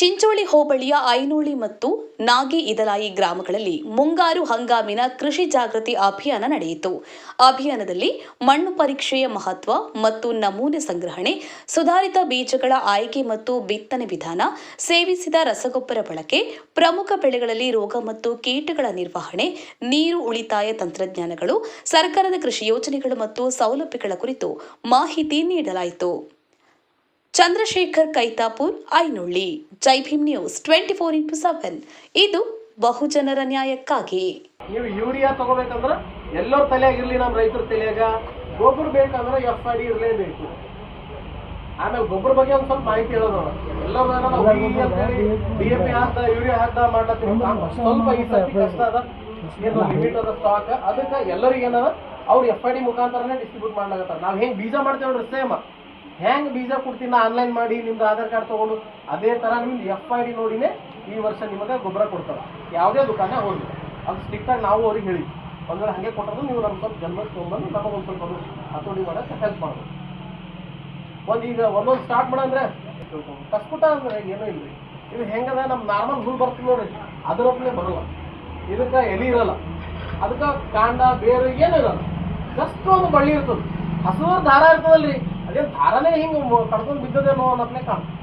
ಚಿಂಚೋಳಿ ಹೋಬಳಿಯ ಐನೋಳಿ ಮತ್ತು ನಾಗಿ ಇದಲಾಯಿ ಗ್ರಾಮಗಳಲ್ಲಿ ಮುಂಗಾರು ಹಂಗಾಮಿನ ಕೃಷಿ ಜಾಗೃತಿ ಅಭಿಯಾನ ನಡೆಯಿತು. ಅಭಿಯಾನದಲ್ಲಿ ಮಣ್ಣು ಪರೀಕ್ಷೆಯ ಮಹತ್ವ ಮತ್ತು ನಮೂನೆ ಸಂಗ್ರಹಣೆ, ಸುಧಾರಿತ ಬೀಜಗಳ ಆಯ್ಕೆ ಮತ್ತು ಬಿತ್ತನೆ ವಿಧಾನ, ಸೇವಿಸಿದ ರಸಗೊಬ್ಬರ ಬಳಕೆ, ಪ್ರಮುಖ ಬೆಳೆಗಳಲ್ಲಿ ರೋಗ ಮತ್ತು ಕೀಟಗಳ ನಿರ್ವಹಣೆ, ನೀರು ಉಳಿತಾಯ ತಂತ್ರಜ್ಞಾನಗಳು, ಸರ್ಕಾರದ ಕೃಷಿ ಯೋಜನೆಗಳು ಮತ್ತು ಸೌಲಭ್ಯಗಳ ಕುರಿತು ಮಾಹಿತಿ ನೀಡಲಾಯಿತು. ಚಂದ್ರಶೇಖರ್ ಕೈತಾಪುರ್, ಐನೋಳಿ. ಜೈ ಭೀಮ್ ನ್ಯೂಸ್ 24x7. ಇದು ಬಹುಜನರ ನ್ಯಾಯಕ್ಕಾಗಿ. ನೀವು ಯೂರಿಯಾ ತಗೋಬೇಕಂದ್ರೆ ಎಲ್ಲರ ತಲೆಯಾಗಿರ್ಲಿ, ನಮ್ಮ ರೈತರ ತಲೆಯಾಗ ಗೊಬ್ಬರ ಬೇಕಂದ್ರೆ FID ಇರಲೇಬೇಕು. ಆಮೇಲೆ ಗೊಬ್ಬರ ಬಗ್ಗೆ ಒಂದು ಸ್ವಲ್ಪ ಮಾಹಿತಿ ಹೇಳೋಣ. ಎಲ್ಲರೂ DAP ಹಾಕ್ದ ಯೂರಿಯಾ ಹಾಕ್ದ ಮಾಡ್ಲತ್ತೀವಿ. ಸ್ವಲ್ಪ ಈ ಸರ್ತಿ ಕಷ್ಟ ಅದ, ಏನು ಲಿಮಿಟ್ ಅದ ಸ್ಟಾಕ್. ಅದಕ್ಕೆ ಎಲ್ಲರಿಗೆ ಏನದ ಅವ್ರು FID ಮುಖಾಂತರನೇ ಡಿಸ್ಟ್ರಿಬ್ಯೂಟ್ ಮಾಡ್ಲಾಗತ್ತಾರ. ನಾವು ಹೆಂಗೆ ಬೀಜ ಮಾಡ್ತೇವೆ ನೋಡ್ರಿ, ಸೇಮ್ ಹೆಂಗೆ ಬೀಜ ಕೊಡ್ತೀನಿ ಆನ್ಲೈನ್ ಮಾಡಿ ನಿಮ್ದು ಆಧಾರ್ ಕಾರ್ಡ್ ತೊಗೊಂಡು, ಅದೇ ಥರ ನಿಮ್ದು FID ನೋಡಿನೇ ಈ ವರ್ಷ ನಿಮಗೆ ಗೊಬ್ಬರ ಕೊಡ್ತಾರೆ. ಯಾವುದೇ ದುಕಾನ ಹೋಗಿ ಅದು ಸ್ಟ್ರಿಕ್ಟಾಗಿ ನಾವು ಅವ್ರಿಗೆ ಹೇಳಿ, ಒಂದು ವೇಳೆ ಹಾಗೆ ಕೊಟ್ಟರು ನೀವು ನಮ್ಮ ಸ್ವಲ್ಪ ಜನ್ಮಕ್ಕೆ ತೊಗೊಂಬಂದು ನಮಗೆ ಒಂದು ಸ್ವಲ್ಪ ಹತೋಟಿ ಮಾಡೋಕ್ಕೆ ಹೆಲ್ಪ್ ಮಾಡ್ಬೋದು. ಈಗ ಒಂದೊಂದು ಸ್ಟಾರ್ಟ್ ಮಾಡಂದ್ರೆ ಕಸ್ಪುಟ ಅಂದ್ರೆ ಏನೂ ಇಲ್ಲ ರೀ. ಇದು ಹೆಂಗದ ನಮ್ಮ ನಾರ್ಮಲ್ ಹುಲ್ ಬರ್ತೀವಿ ನೋಡ್ರಿ, ಅದರೊಪ್ಪಲೆ ಬರಲ್ಲ. ಇದಕ್ಕೆ ಎಲಿ ಇರಲ್ಲ, ಅದಕ್ಕೆ ಕಾಂಡ ಬೇರೆ ಏನೂ ಇರಲ್ಲ, ಜಸ್ಟ್ ಒಂದು ಬಳ್ಳಿ ಇರ್ತದೆ. ಹಸುರು ದಾರ ಇರ್ತದಲ್ರಿ, ಅದೇ ದಾರನೇ ಹಿಂಗೆ ಕಡ್ಕೊಂಡು ಬಿದ್ದದೇನೋ ಅನ್ನೋದನ್ನೇ ಕಾಣ್ತದೆ.